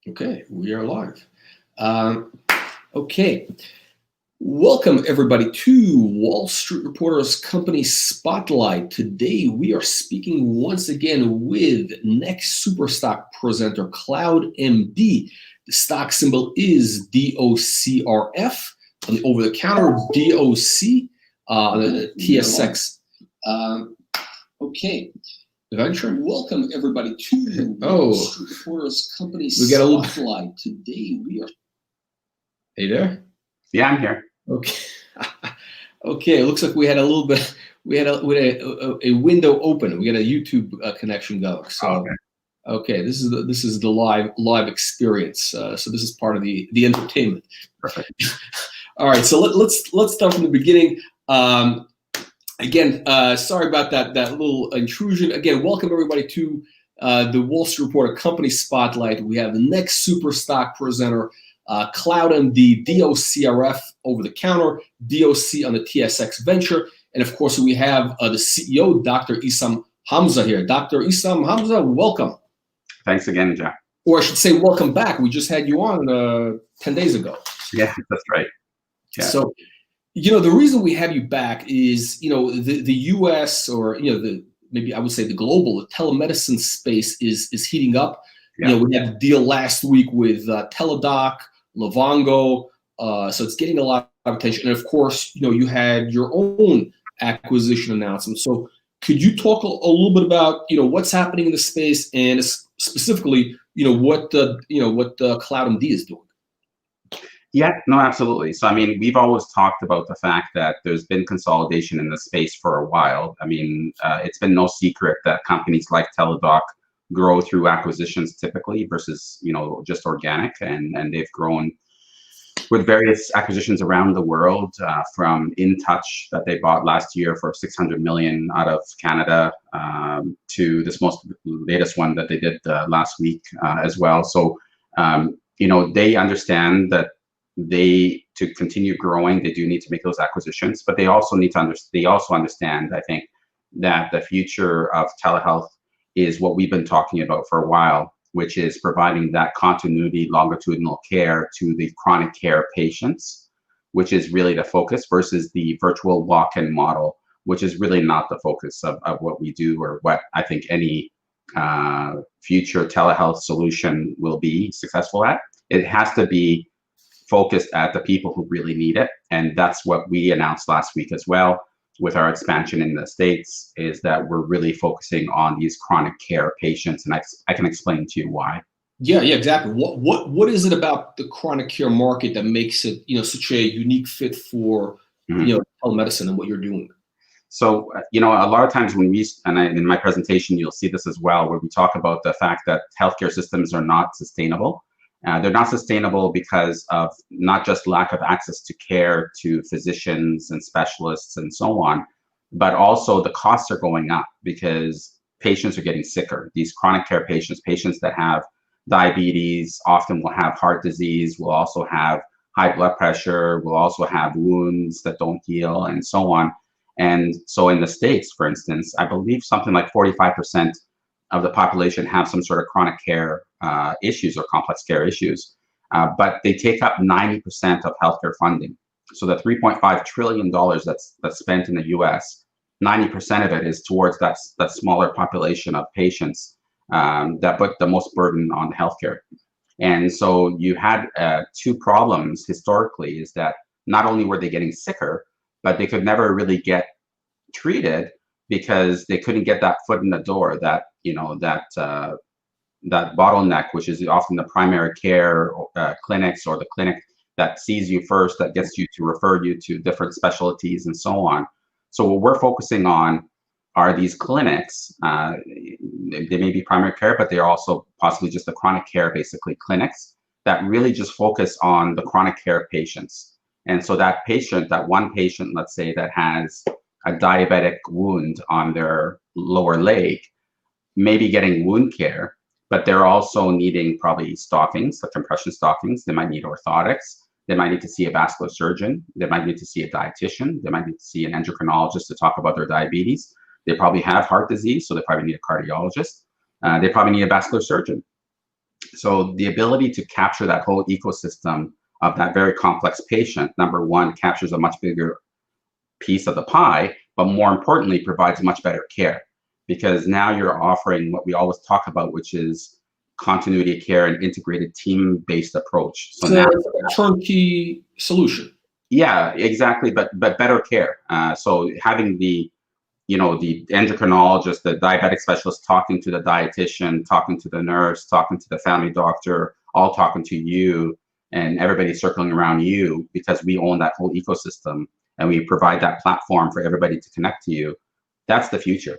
Okay, we are live. Okay, welcome everybody to Wall Street Reporter's Company Spotlight. Today we are speaking once again with next superstock presenter CloudMD. The stock symbol is DOCRF. On the over-the-counter DOC, the TSX. Okay. Venture. Welcome everybody to Wall Street Reporter's Company Spotlight. Today we are. Hey there. Yeah, I'm here. Okay. Okay. It looks like we had a little bit. We had a window open. We got a YouTube connection going. So, okay. This is the live experience. So this is part of the entertainment. Perfect. All right. So let's start from the beginning. Again, sorry about that little intrusion. Again, welcome everybody to the Wall Street Reporter Company Spotlight. We have the next super stock presenter, CloudMD, DOCRF over the counter, DOC on the TSX Venture, and of course we have the CEO, Dr. Essam Hamza here. Dr. Essam Hamza, welcome. Thanks again, Jack. Or I should say, welcome back. We just had you on 10 days ago. Yeah, that's right. Yeah. So. The reason we have you back is, the U.S. or, maybe I would say the global, the telemedicine space is heating up. Yeah. We had a deal last week with Teladoc, Livongo, so it's getting a lot of attention. And of course, you had your own acquisition announcement. So could you talk a little bit about, what's happening in the space and specifically, what CloudMD is doing? Yeah, no, absolutely. So, I mean, we've always talked about the fact that there's been consolidation in the space for a while. I mean, it's been no secret that companies like Teladoc grow through acquisitions typically versus, just organic. And they've grown with various acquisitions around the world, from InTouch that they bought last year for $600 million out of Canada, to this most latest one that they did last week as well. So, they understand that to continue growing, they do need to make those acquisitions, but they also need to understand, I think, that the future of telehealth is what we've been talking about for a while, which is providing that continuity, longitudinal care to the chronic care patients, which is really the focus, versus the virtual walk-in model, which is really not the focus of what we do or what I think any future telehealth solution will be successful at. It has to be focused at the people who really need it. And that's what we announced last week as well with our expansion in the States, is that we're really focusing on these chronic care patients. And I can explain to you why. Yeah, exactly. What is it about the chronic care market that makes it, such a unique fit for, telemedicine and what you're doing? So, a lot of times when in my presentation, you'll see this as well, where we talk about the fact that healthcare systems are not sustainable. They're not sustainable because of not just lack of access to care to physicians and specialists and so on, but also the costs are going up because patients are getting sicker. These chronic care patients that have diabetes, often will have heart disease, will also have high blood pressure, will also have wounds that don't heal, and so on. And so in the States, for instance, I believe something like 45% of the population have some sort of chronic care issues or complex care issues, but they take up 90% of healthcare funding. So the $3.5 trillion that's spent in the U.S., 90% of it is towards that smaller population of patients that put the most burden on healthcare. And so you had two problems historically, is that not only were they getting sicker, but they could never really get treated because they couldn't get that foot in the door, that bottleneck, which is often the primary care clinics, or the clinic that sees you first, that gets you to refer you to different specialties and so on. So what we're focusing on are these clinics. They may be primary care, but they're also possibly just the chronic care, basically clinics that really just focus on the chronic care patients. And so that one patient, let's say, that has a diabetic wound on their lower leg, may be getting wound care, but they're also needing probably stockings, the compression stockings. They might need orthotics. They might need to see a vascular surgeon. They might need to see a dietitian. They might need to see an endocrinologist to talk about their diabetes. They probably have heart disease, so they probably need a cardiologist. They probably need a vascular surgeon. So the ability to capture that whole ecosystem of that very complex patient, number one, captures a much bigger piece of the pie, but more importantly, provides much better care, because now you're offering what we always talk about, which is continuity of care and integrated team-based approach. So now it's a turnkey solution. yeah, exactly, but better care. So having the the endocrinologist, the diabetic specialist talking to the dietitian, talking to the nurse, talking to the family doctor, all talking to you, and everybody circling around you, because we own that whole ecosystem and we provide that platform for everybody to connect to you. That's the future.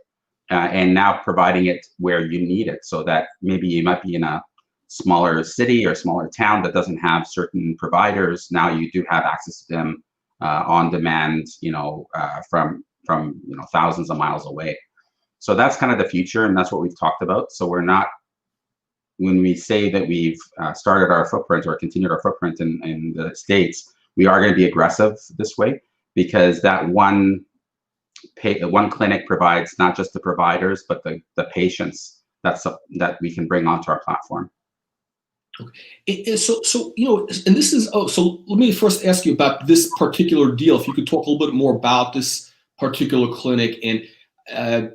And now providing it where you need it, so that maybe you might be in a smaller city or smaller town that doesn't have certain providers. Now you do have access to them on demand, from thousands of miles away. So that's kind of the future, and that's what we've talked about. So we're not, when we say that we've started our footprint or continued our footprint in the States, we are going to be aggressive this way, because that one clinic provides not just the providers, but the patients that we can bring onto our platform. Okay. So and this is, so let me first ask you about this particular deal. If you could talk a little bit more about this particular clinic. And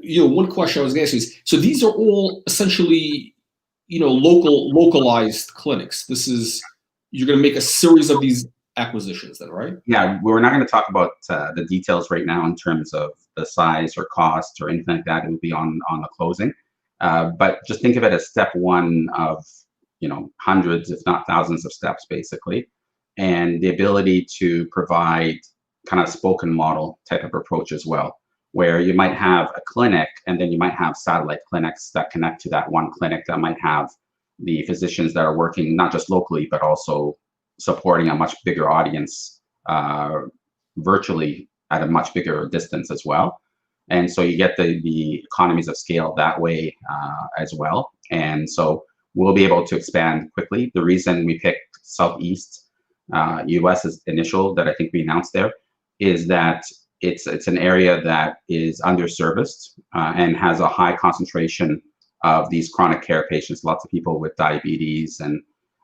one question I was going to ask is, so these are all essentially localized clinics. You're going to make a series of these acquisitions then, right? Yeah, we're not going to talk about the details right now in terms of the size or cost or anything like that. It will be on the closing. But just think of it as step one of hundreds, if not thousands of steps, basically. And the ability to provide kind of spoken model type of approach as well, where you might have a clinic and then you might have satellite clinics that connect to that one clinic that might have the physicians that are working not just locally, but also supporting a much bigger audience virtually at a much bigger distance as well. And so you get the economies of scale that way as well. And so we'll be able to expand quickly. The reason we picked Southeast US as initial, that I think we announced there, is that it's an area that is underserviced and has a high concentration of these chronic care patients, lots of people with diabetes and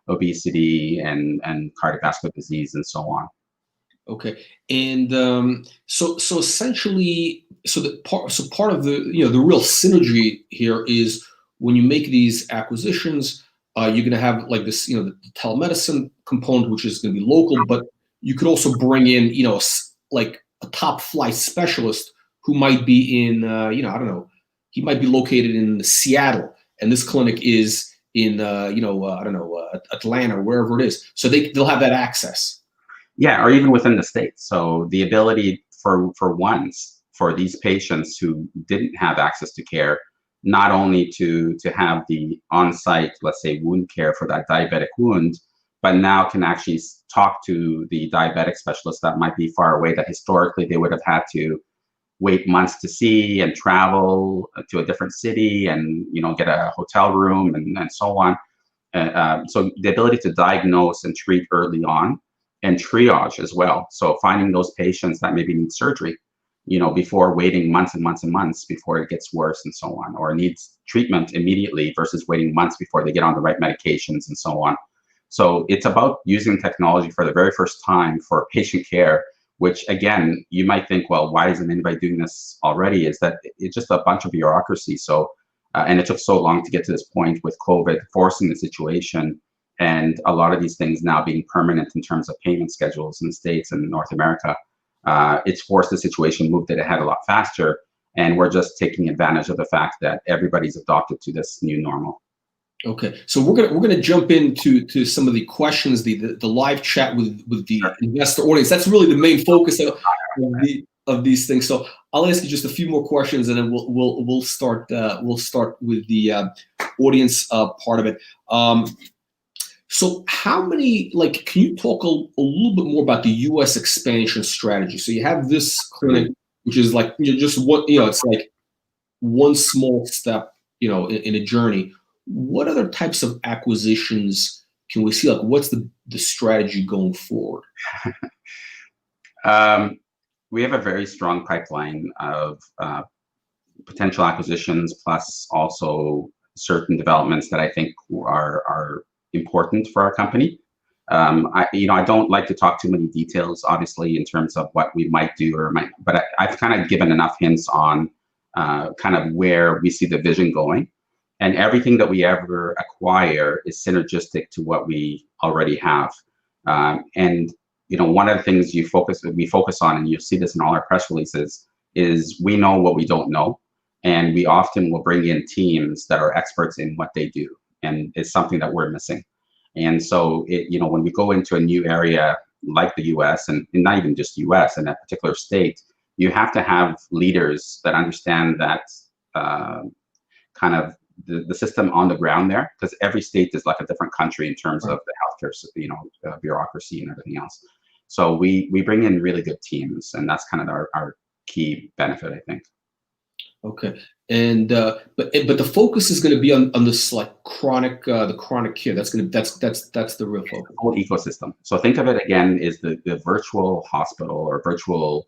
obesity and cardiovascular disease and so on. Okay, and so essentially, part of the the real synergy here is when you make these acquisitions, you're going to have like this the telemedicine component, which is going to be local, but you could also bring in like a top flight specialist who might be in I don't know, he might be located in Seattle, and this clinic is in I don't know, Atlanta or wherever it is, so they'll have that access. Yeah, or even within the States. So the ability for these patients who didn't have access to care, not only to have the on-site, let's say, wound care for that diabetic wound, but now can actually talk to the diabetic specialist that might be far away, that historically they would have had to wait months to see and travel to a different city and get a hotel room and so on. So the ability to diagnose and treat early on, and triage as well. So finding those patients that maybe need surgery, before waiting months and months and months before it gets worse and so on, or needs treatment immediately versus waiting months before they get on the right medications and so on. So it's about using technology for the very first time for patient care, which again, you might think, well, why isn't anybody doing this already? Is that it's just a bunch of bureaucracy. So, and it took so long to get to this point with COVID forcing the situation, and a lot of these things now being permanent in terms of payment schedules in the States and North America. It's forced the situation, moved it ahead a lot faster, and we're just taking advantage of the fact that everybody's adopted to this new normal. Okay, so we're gonna jump into some of the questions, the live chat with the investor audience. That's really the main focus of these things. So I'll ask you just a few more questions, and then we'll start with the audience part of it. So how many, can you talk a little bit more about the U.S. expansion strategy? So you have this clinic, which is just what, it's like one small step, in a journey. What other types of acquisitions can we see? What's the strategy going forward? We have a very strong pipeline of potential acquisitions, plus also certain developments that I think are important for our company. I don't like to talk too many details, obviously, in terms of what we might do but I've kind of given enough hints on kind of where we see the vision going, and everything that we ever acquire is synergistic to what we already have. And one of the things we focus on, and you'll see this in all our press releases, is we know what we don't know, and we often will bring in teams that are experts in what they do, and it's something that we're missing. And so, when we go into a new area like the U.S., and not even just U.S. in that particular state, you have to have leaders that understand that kind of the system on the ground there, because every state is like a different country in terms of the healthcare, bureaucracy and everything else. So we bring in really good teams, and that's kind of our key benefit, I think. Okay, and but the focus is going to be on this like the chronic care. That's the real focus. The whole ecosystem. So think of it again is the virtual hospital or virtual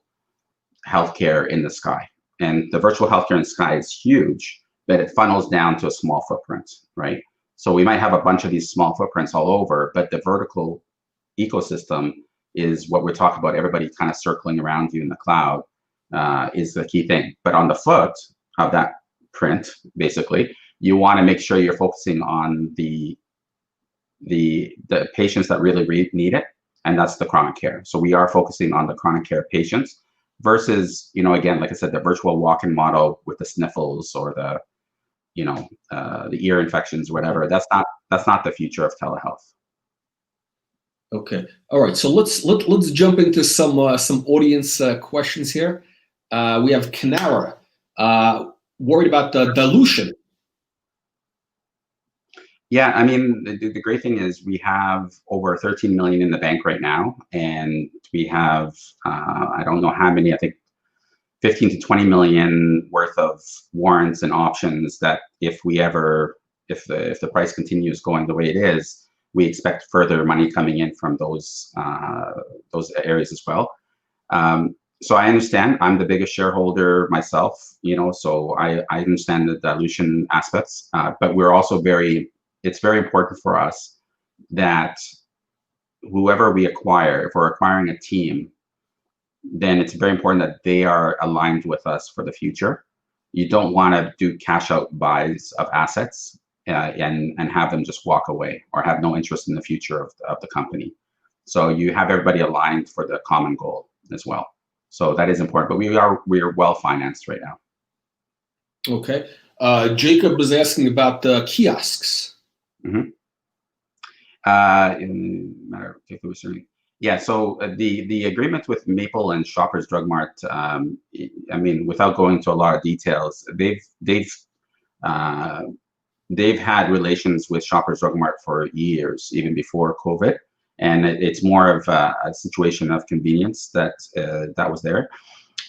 healthcare in the sky. And the virtual healthcare in the sky is huge, but it funnels down to a small footprint, right? So we might have a bunch of these small footprints all over, but the vertical ecosystem is what we're talking about. Everybody kind of circling around you in the cloud is the key thing. But on the foot of that print, basically, you want to make sure you're focusing on the patients that really need it, and that's the chronic care. So we are focusing on the chronic care patients versus, again, like I said, the virtual walk-in model with the sniffles or the ear infections or whatever. That's not the future of telehealth. Okay. All right. So let's jump into some audience questions here. We have Canara worried about the dilution. Yeah, I mean, the great thing is we have over 13 million in the bank right now, and we have I don't know how many, I think 15 to 20 million worth of warrants and options that if the price continues going the way it is, we expect further money coming in from those areas as well. So I understand. I'm the biggest shareholder myself, so I understand the dilution aspects, but we're also it's very important for us that whoever we acquire, if we're acquiring a team, then it's very important that they are aligned with us for the future. You don't want to do cash out buys of assets and have them just walk away or have no interest in the future of the company. So you have everybody aligned for the common goal as well. So that is important, but we are well financed right now. Okay. Jacob was asking about the kiosks. Mm-hmm. Yeah, so the agreement with Maple and Shoppers Drug Mart, I mean, without going into a lot of details, they've had relations with Shoppers Drug Mart for years, even before COVID, and it's more of a situation of convenience that was there.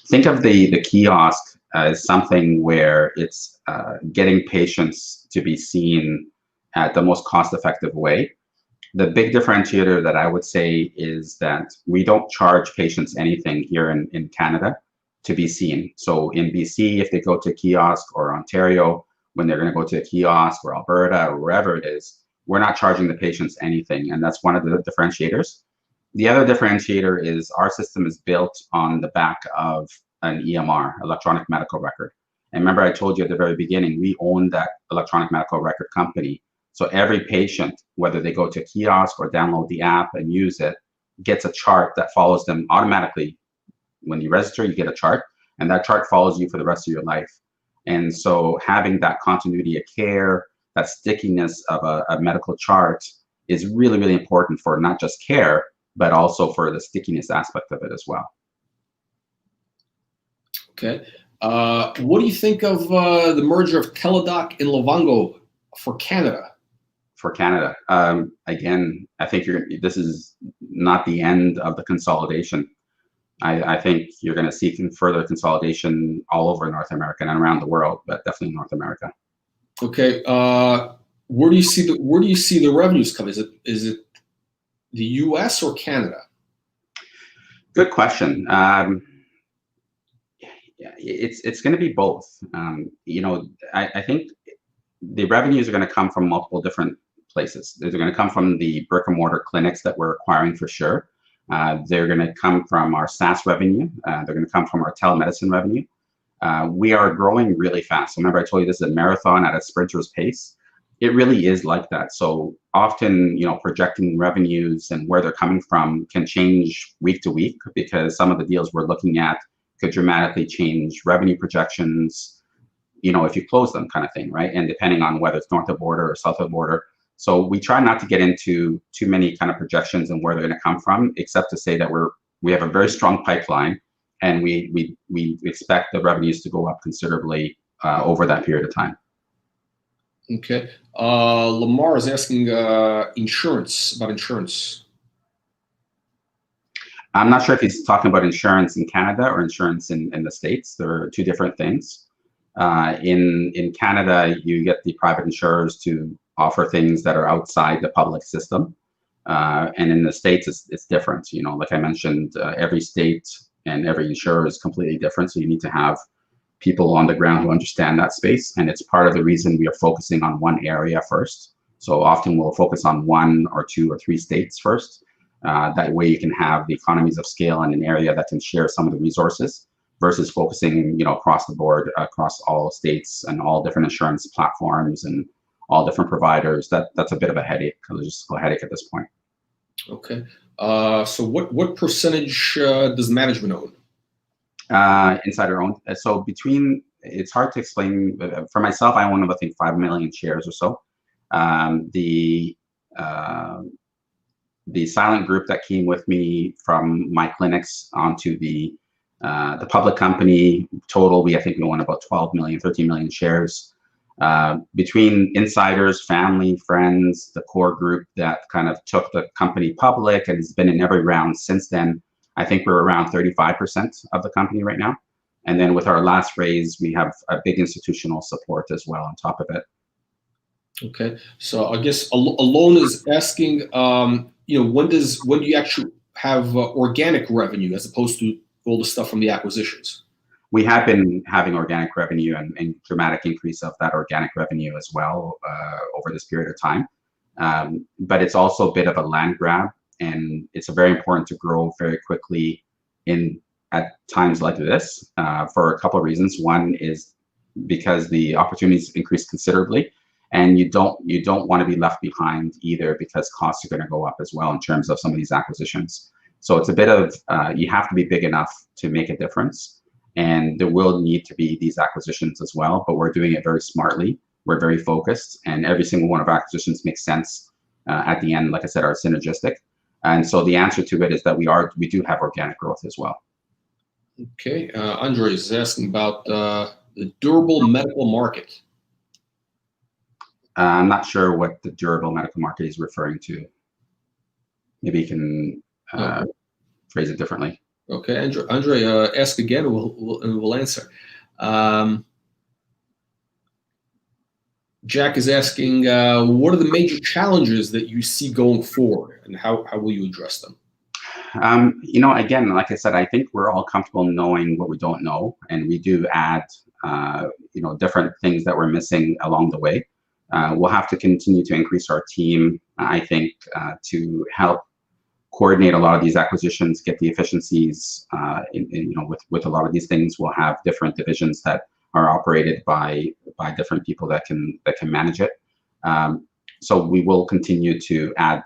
Think of the kiosk as something where it's getting patients to be seen at the most cost-effective way. The big differentiator that I would say is that we don't charge patients anything here in Canada to be seen. So in BC, if they go to a kiosk, or Ontario, when they're going to go to a kiosk, or Alberta, or wherever it is, we're not charging the patients anything. And that's one of the differentiators. The other differentiator is our system is built on the back of an EMR, electronic medical record. And remember, I told you at the very beginning, we own that electronic medical record company. So every patient, whether they go to a kiosk or download the app and use it, gets a chart that follows them automatically. When you register, you get a chart, and that chart follows you for the rest of your life. And so having that continuity of care, that stickiness of a medical chart is really, really important for not just care, but also for the stickiness aspect of it as well. Okay. What do you think of the merger of Teladoc and Livongo for Canada? For Canada, again, I think this is not the end of the consolidation. I think you're going to see further consolidation all over North America and around the world, but definitely North America. Okay. Where do you see the revenues come? Is it the U.S. or Canada? Good question. It's going to be both. I think the revenues are going to come from multiple different places. They're going to come from the brick and mortar clinics that we're acquiring for sure. They're going to come from our SaaS revenue. They're going to come from our telemedicine revenue. We are growing really fast. So remember, I told you this is a marathon at a sprinter's pace. It really is like that. So often, projecting revenues and where they're coming from can change week to week, because some of the deals we're looking at could dramatically change revenue projections, if you close them, kind of thing, right? And depending on whether it's north of border or south of border. So we try not to get into too many kind of projections and where they're going to come from, except to say that we have a very strong pipeline, and we expect the revenues to go up considerably over that period of time. Okay. Lamar is asking about insurance. I'm not sure if he's talking about insurance in Canada or insurance in the States. There are two different things. In Canada, you get the private insurers to offer things that are outside the public system. And in the States, it's different. Like I mentioned, every state and every insurer is completely different. So you need to have people on the ground who understand that space. And it's part of the reason we are focusing on one area first. So often we'll focus on 1 or 2 or 3 states first. That way you can have the economies of scale in an area that can share some of the resources, versus focusing, across the board, across all states and all different insurance platforms and all different providers. That's a bit of a headache, a logistical headache at this point. Okay. So what percentage does management own? Insider owned. So it's hard to explain. For myself, I own about, I think, 5 million shares or so. The silent group that came with me from my clinics onto the public company, total, I think we own about 12 million, 13 million shares. Between insiders, family, friends, the core group that kind of took the company public and has been in every round since then, I think we're around 35% of the company right now. And then with our last raise, we have a big institutional support as well on top of it. Okay, so I guess Alone is asking, when do you actually have organic revenue as opposed to all the stuff from the acquisitions? We have been having organic revenue and dramatic increase of that organic revenue as well over this period of time. But it's also a bit of a land grab, and it's very important to grow very quickly at times like this for a couple of reasons. One is because the opportunities increase considerably, and you don't want to be left behind either, because costs are going to go up as well in terms of some of these acquisitions. So it's a bit of you have to be big enough to make a difference, and there will need to be these acquisitions as well. But we're doing it very smartly. We're very focused, and every single one of our acquisitions makes sense at the end. Like I said, are synergistic, and so the answer to it is that we do have organic growth as well. Okay, Andre is asking about the durable medical market. I'm not sure what the durable medical market is referring to. Maybe you can phrase it differently. Okay, Andre, ask again, and we'll answer. Jack is asking, what are the major challenges that you see going forward, and how will you address them? Again, like I said, I think we're all comfortable knowing what we don't know, and we do add, different things that we're missing along the way. We'll have to continue to increase our team, I think, to help coordinate a lot of these acquisitions, get the efficiencies. With a lot of these things, we'll have different divisions that are operated by different people that can manage it. So we will continue to add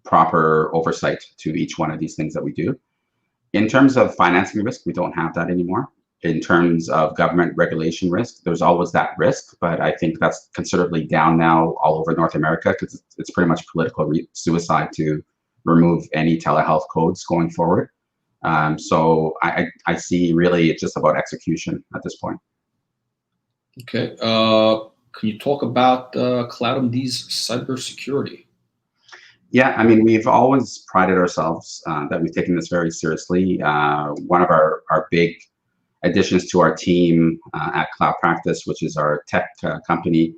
proper oversight to each one of these things that we do. In terms of financing risk, we don't have that anymore. In terms of government regulation risk, there's always that risk, but I think that's considerably down now all over North America, because it's pretty much political suicide to remove any telehealth codes going forward. So I see really it's just about execution at this point. Okay. Can you talk about CloudMD's cybersecurity? Yeah, I mean, we've always prided ourselves that we've taken this very seriously. One of our big additions to our team at Cloud Practice, which is our tech company,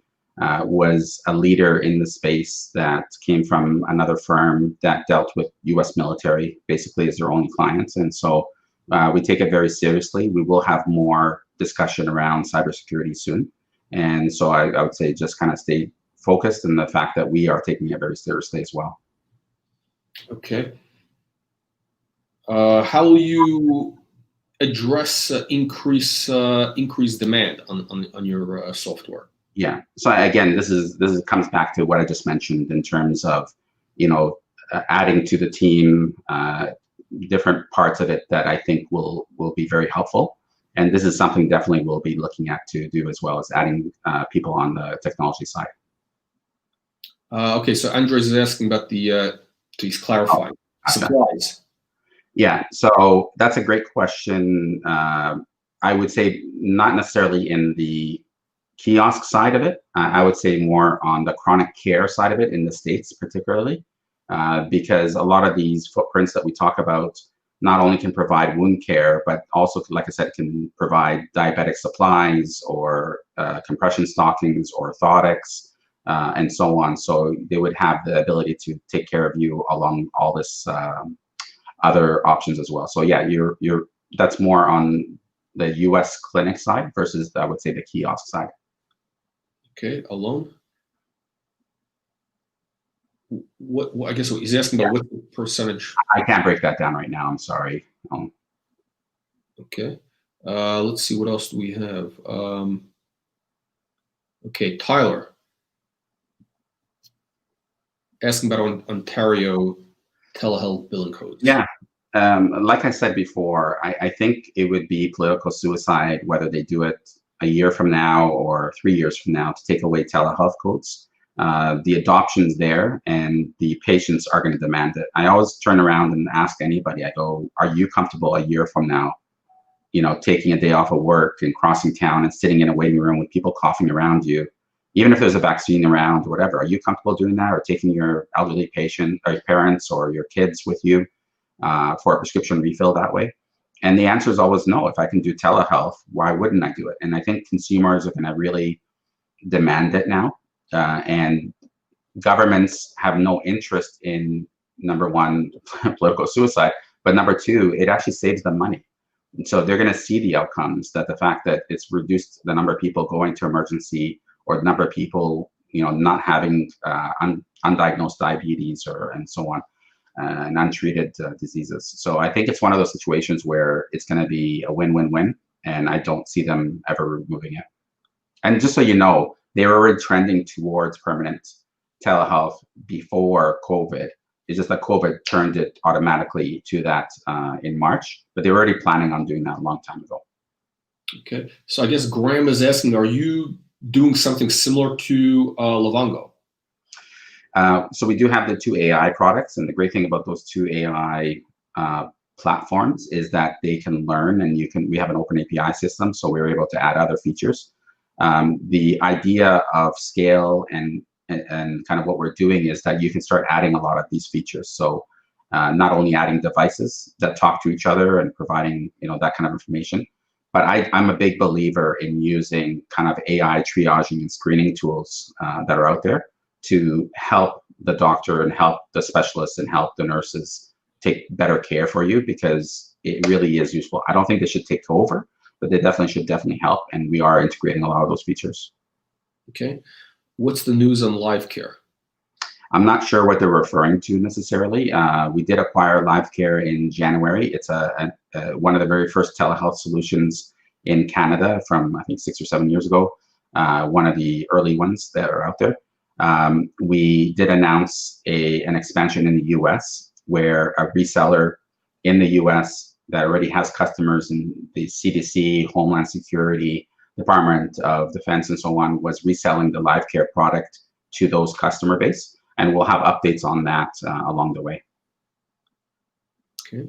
was a leader in the space that came from another firm that dealt with U.S. military, basically as their only clients. And so we take it very seriously. We will have more discussion around cybersecurity soon. And so I would say just kind of stay focused, and the fact that we are taking it very seriously as well. Okay. How will you address increased demand on your software? Yeah. So again, this comes back to what I just mentioned in terms of, adding to the team, different parts of it that I think will be very helpful. And this is something definitely we'll be looking at to do, as well as adding people on the technology side. Okay, so Andres is asking about please clarify, supplies. Yeah, so that's a great question. I would say not necessarily in the kiosk side of it. I would say more on the chronic care side of it in the States particularly, because a lot of these footprints that we talk about not only can provide wound care, but also, like I said, can provide diabetic supplies or compression stockings, orthotics, and so on. So they would have the ability to take care of you along all this other options as well. So yeah, that's more on the US clinic side versus, I would say, the kiosk side. Okay, alone. What I guess what he's asking about, what percentage? I can't break that down right now. I'm sorry. Okay. Let's see, what else do we have? Okay, Tyler asking about Ontario telehealth billing codes. Yeah. Like I said before, I think it would be political suicide whether they do it a year from now or 3 years from now to take away telehealth codes. The adoption's there, and the patients are going to demand it. I always turn around and ask anybody, I go, are you comfortable a year from now, taking a day off of work and crossing town and sitting in a waiting room with people coughing around you, even if there's a vaccine around or whatever? Are you comfortable doing that, or taking your elderly patient or your parents or your kids with you for a prescription refill that way? And the answer is always no. If I can do telehealth, why wouldn't I do it? And I think consumers are going to really demand it now. And governments have no interest in, number one, political suicide, but number two, it actually saves them money. And so they're going to see the outcomes, that the fact that it's reduced the number of people going to emergency, or the number of people, not having undiagnosed diabetes and so on, and untreated diseases. So I think it's one of those situations where it's going to be a win-win-win, and I don't see them ever removing it. And just so you know, they were already trending towards permanent telehealth before COVID. It's just that COVID turned it automatically to that in March, but they were already planning on doing that a long time ago. Okay, so I guess Graham is asking, are you doing something similar to Livongo? So we do have the 2 AI products, and the great thing about those 2 AI platforms is that they can learn, and we have an open API system, so we're able to add other features. The idea of scale and kind of what we're doing is that you can start adding a lot of these features. So not only adding devices that talk to each other and providing that kind of information, but I'm a big believer in using kind of AI triaging and screening tools that are out there to help the doctor and help the specialists and help the nurses take better care for you, because it really is useful. I don't think they should take over, but they should help, and we are integrating a lot of those features. Okay. What's the news on LiveCare? I'm not sure what they're referring to necessarily. We did acquire LiveCare in January. It's one of the very first telehealth solutions in Canada from, I think, 6 or 7 years ago. One of the early ones that are out there. We did announce an expansion in the US, where a reseller in the US that already has customers in the CDC, Homeland Security, Department of Defense, and so on, was reselling the LiveCare product to those customer base. And we'll have updates on that along the way. Okay.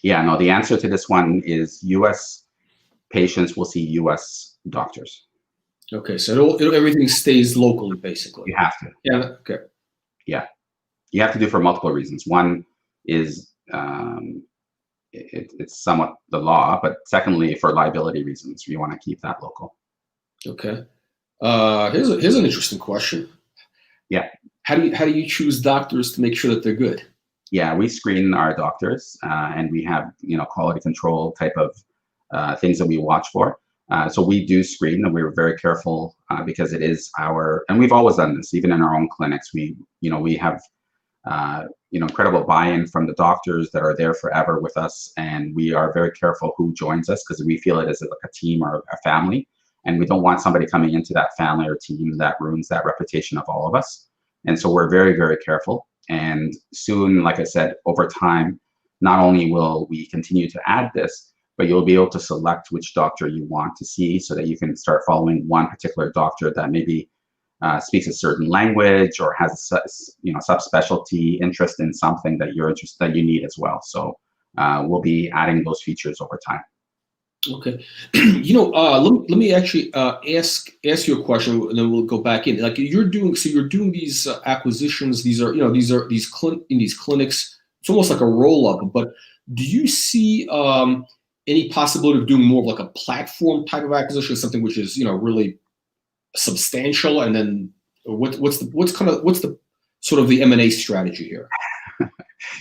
Yeah, no, the answer to this one is US patients will see US doctors. Okay, so everything stays locally, basically. You have to. Yeah, okay. Yeah, you have to do for multiple reasons. One is it's somewhat the law, but secondly, for liability reasons, you want to keep that local. Okay. Here's an interesting question. Yeah. How do you choose doctors to make sure that they're good? Yeah, we screen our doctors, and we have quality control type of things that we watch for. So we do screen, and we were very careful because it is and we've always done this, even in our own clinics. We have incredible buy-in from the doctors that are there forever with us, and we are very careful who joins us because we feel it is like a team or a family, and we don't want somebody coming into that family or team that ruins that reputation of all of us. And so we're very, very careful. And soon, like I said, over time, not only will we continue to add this, but you'll be able to select which doctor you want to see so that you can start following one particular doctor that maybe speaks a certain language or has subspecialty interest in something that you need as well. So we'll be adding those features over time. Okay, let me actually ask you a question, and then we'll go back in. Like you're doing these acquisitions. These are in these clinics. It's almost like a roll up. But do you see any possibility of doing more of like a platform type of acquisition, something which is really substantial? And then what's the sort of the M&A strategy here?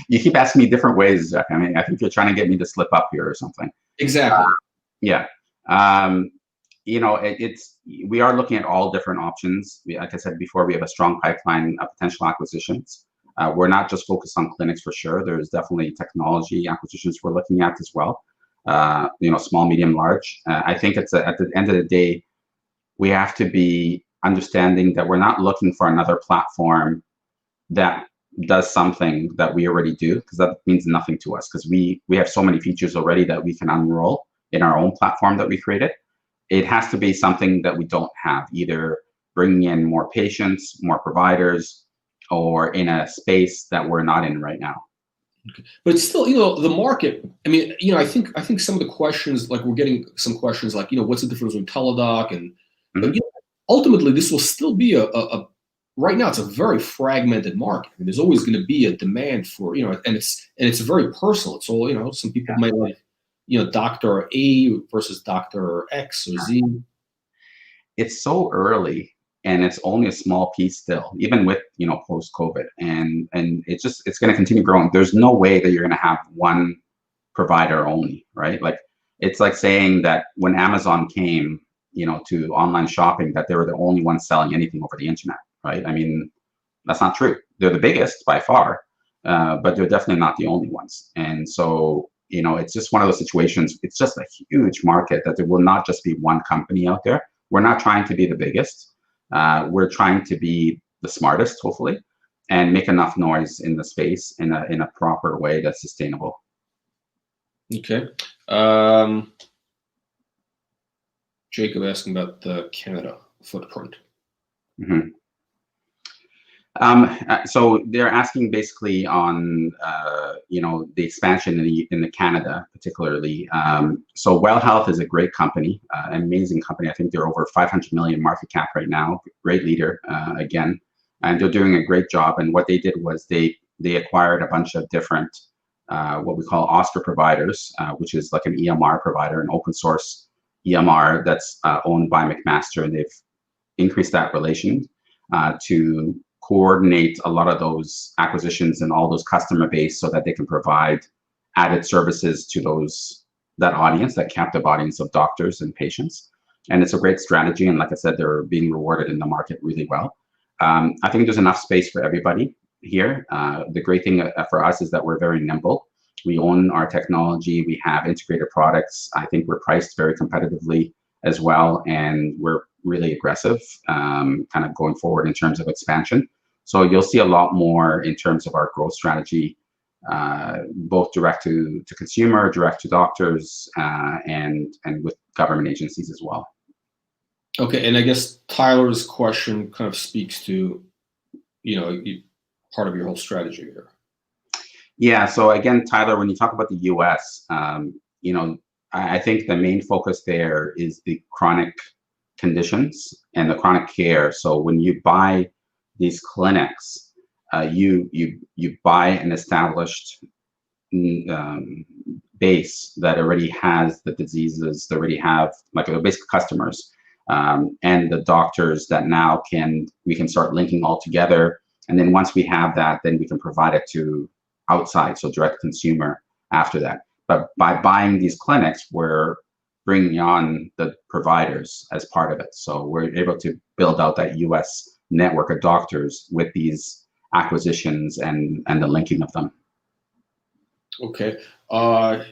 You keep asking me different ways, Zach. I mean, I think you're trying to get me to slip up here or something. Exactly. Yeah. We are looking at all different options. Like I said before, we have a strong pipeline of potential acquisitions. We're not just focused on clinics for sure. There's definitely technology acquisitions we're looking at as well. Small, medium, large. I think at the end of the day, we have to be understanding that we're not looking for another platform that does something that we already do, because that means nothing to us, because we have so many features already that we can unroll in our own platform that we created. It has to be something that we don't have, either bringing in more patients, more providers, or in a space that we're not in right now. Okay. But still, the market, I mean, I think some of the questions, like we're getting some questions like, what's the difference with Teladoc? And but, ultimately this will still be right now it's a very fragmented market. I mean, there's always going to be a demand for, and it's very personal. It's all, some people might like, Dr. A versus Dr. X or Z. It's so early, and it's only a small piece still, even with, post-COVID. And it's going to continue growing. There's no way that you're going to have one provider only, right? Like, it's like saying that when Amazon came, to online shopping, that they were the only ones selling anything over the internet, right? I mean, that's not true. They're the biggest by far, but they're definitely not the only ones. And so, it's just one of those situations. It's just a huge market that there will not just be one company out there. We're not trying to be the biggest. We're trying to be the smartest, hopefully, and make enough noise in the space in a proper way that's sustainable. Okay. Jacob asking about the Canada footprint. Mm-hmm. So they're asking basically on the expansion in the Canada particularly. So Well Health is a great company, amazing company. I think they're over 500 million market cap right now. Great leader again, and they're doing a great job. And what they did was they acquired a bunch of different what we call Oscar providers, which is like an EMR provider, an open source EMR that's owned by McMaster, and they've increased that relation to coordinate a lot of those acquisitions and all those customer base so that they can provide added services to that audience, that captive audience of doctors and patients. And it's a great strategy. And like I said, they're being rewarded in the market really well. I think there's enough space for everybody here. The great thing for us is that we're very nimble. We own our technology. We have integrated products. I think we're priced very competitively as well. And we're really aggressive kind of going forward in terms of expansion. So you'll see a lot more in terms of our growth strategy, both direct to consumer, direct to doctors, and with government agencies as well. Okay, and I guess Tyler's question kind of speaks to, part of your whole strategy here. Yeah, so again, Tyler, when you talk about the US, I think the main focus there is the chronic conditions and the chronic care. So when you buy these clinics, you buy an established base that already has the diseases, that already have like the basic customers, and the doctors that now we can start linking all together. And then once we have that, then we can provide it to outside, so direct consumer after that. But by buying these clinics, we're bringing on the providers as part of it. So we're able to build out that US network of doctors with these acquisitions and the linking of them. Okay.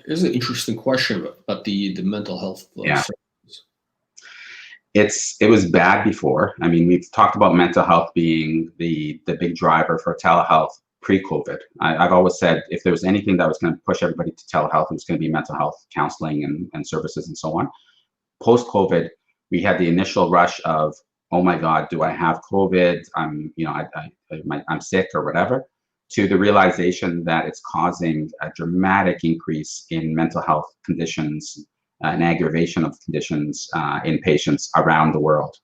Here's an interesting question about the mental health services. It was bad before. I mean, we've talked about mental health being the big driver for telehealth pre-COVID. I've always said if there was anything that was going to push everybody to telehealth, it was going to be mental health counseling and services and so on. Post-COVID, we had the initial rush of, oh my God, do I have COVID? I'm sick or whatever, to the realization that it's causing a dramatic increase in mental health conditions, an aggravation of conditions in patients around the world.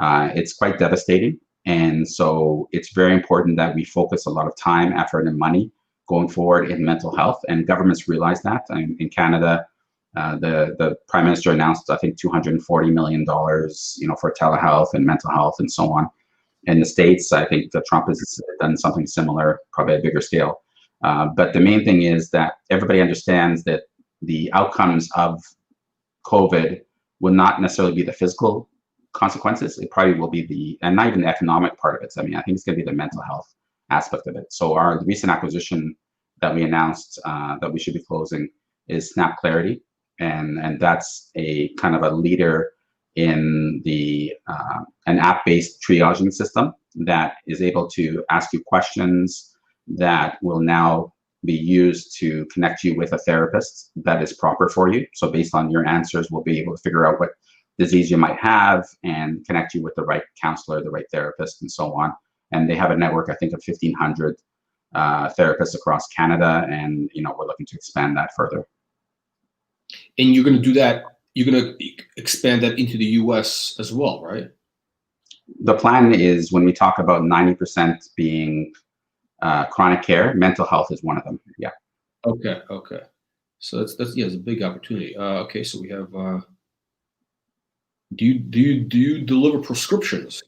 It's quite devastating. And so it's very important that we focus a lot of time, effort, and money going forward in mental health. And governments realize that. In Canada, the Prime Minister announced, I think, $240 million, for telehealth and mental health and so on. In the States, I think that Trump has done something similar, probably at a bigger scale. But the main thing is that everybody understands that the outcomes of COVID will not necessarily be the physical consequences. It probably will be and not even the economic part of it. I mean, I think it's going to be the mental health aspect of it. So our recent acquisition that we announced that we should be closing is Snap Clarity. And that's a kind of a leader in an app-based triaging system that is able to ask you questions that will now be used to connect you with a therapist that is proper for you. So based on your answers, we'll be able to figure out what disease you might have and connect you with the right counselor, the right therapist, and so on. And they have a network, I think, of 1,500 therapists across Canada, and we're looking to expand that further. And you're going to do that. You're going to expand that into the U.S. as well, right? The plan is, when we talk about 90% being chronic care, mental health is one of them. Yeah. Okay. So that's it's a big opportunity. Okay, so we have. Do you deliver prescriptions?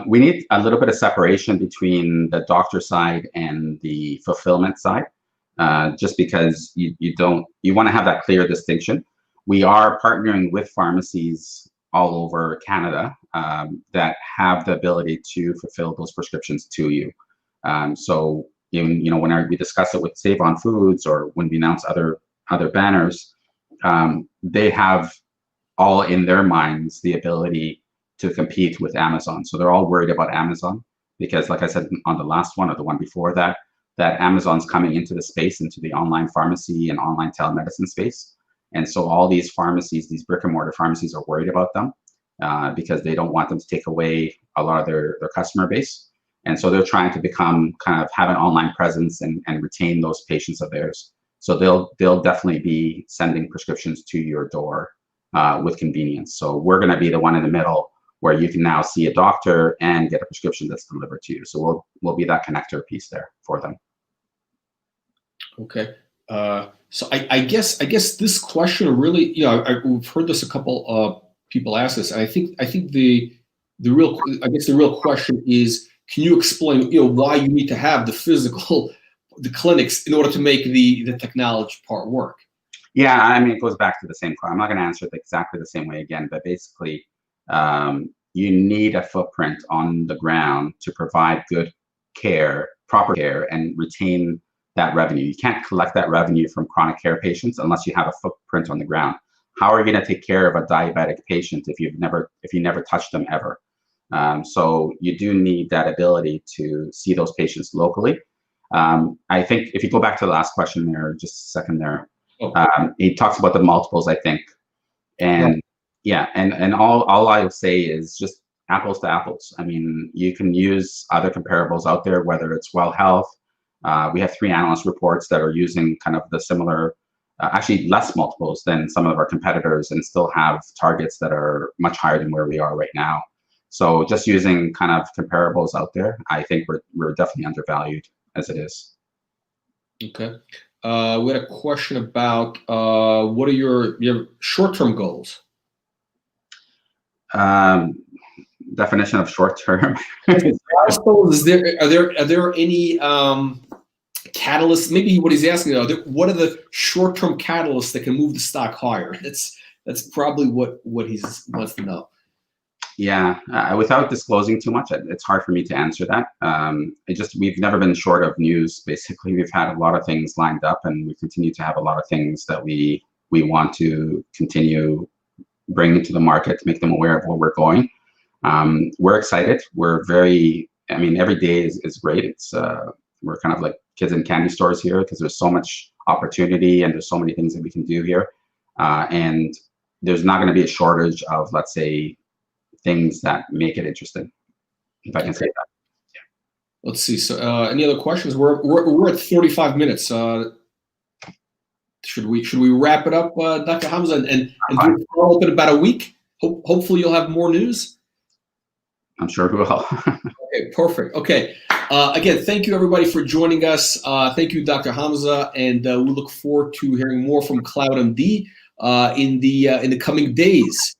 We need a little bit of separation between the doctor side and the fulfillment side, just because you want to have that clear distinction. We are partnering with pharmacies all over Canada that have the ability to fulfill those prescriptions to you. So when we discuss it with Save On Foods, or when we announce other banners, they have all in their minds the ability to compete with Amazon. So they're all worried about Amazon because, like I said on the last one or the one before that Amazon's coming into the space, into the online pharmacy and online telemedicine space. And so all these pharmacies, these brick and mortar pharmacies, are worried about them because they don't want them to take away a lot of their customer base. And so they're trying to have an online presence and retain those patients of theirs. So they'll definitely be sending prescriptions to your door with convenience. So we're going to be the one in the middle where you can now see a doctor and get a prescription that's delivered to you. So we'll be that connector piece there for them. Okay. So I guess this question really, we've heard this a couple of people ask this, and I think the real question is, can you explain why you need to have the clinics in order to make the technology part work? Yeah, I mean, it goes back to the same question. I'm not going to answer it exactly the same way again, but basically, you need a footprint on the ground to provide good care, proper care, and retain that revenue. You can't collect that revenue from chronic care patients unless you have a footprint on the ground. How are you going to take care of a diabetic patient if you never touched them ever? So you do need that ability to see those patients locally. I think if you go back to the last question there, just a second there, he talks about the multiples, I think, and and all I will say is just apples to apples. I mean, you can use other comparables out there, whether it's Well Health. We have 3 analyst reports that are using kind of the similar, actually less multiples than some of our competitors, and still have targets that are much higher than where we are right now. So just using kind of comparables out there, I think we're definitely undervalued as it is. Okay. We had a question about what are your short-term goals? Definition of short-term. Are there any catalysts? Maybe what he's asking though, what are the short-term catalysts that can move the stock higher? That's probably what he wants to know. Yeah, without disclosing too much, it's hard for me to answer that. We've never been short of news. Basically, we've had a lot of things lined up, and we continue to have a lot of things that we want to continue bringing to the market to make them aware of where we're going. We're excited. We're very, I mean, every day is great. It's we're kind of like kids in candy stores here because there's so much opportunity and there's so many things that we can do here. And there's not going to be a shortage of, let's say, things that make it interesting, if I can say that. Yeah. Let's see. So, any other questions? We're at 35 minutes. Should we wrap it up, Dr. Hamza, and do a follow-up in about a week? Hopefully, you'll have more news. I'm sure we will. Okay, perfect. Okay. Again, thank you everybody for joining us. Thank you, Dr. Hamza, and we look forward to hearing more from CloudMD in the coming days.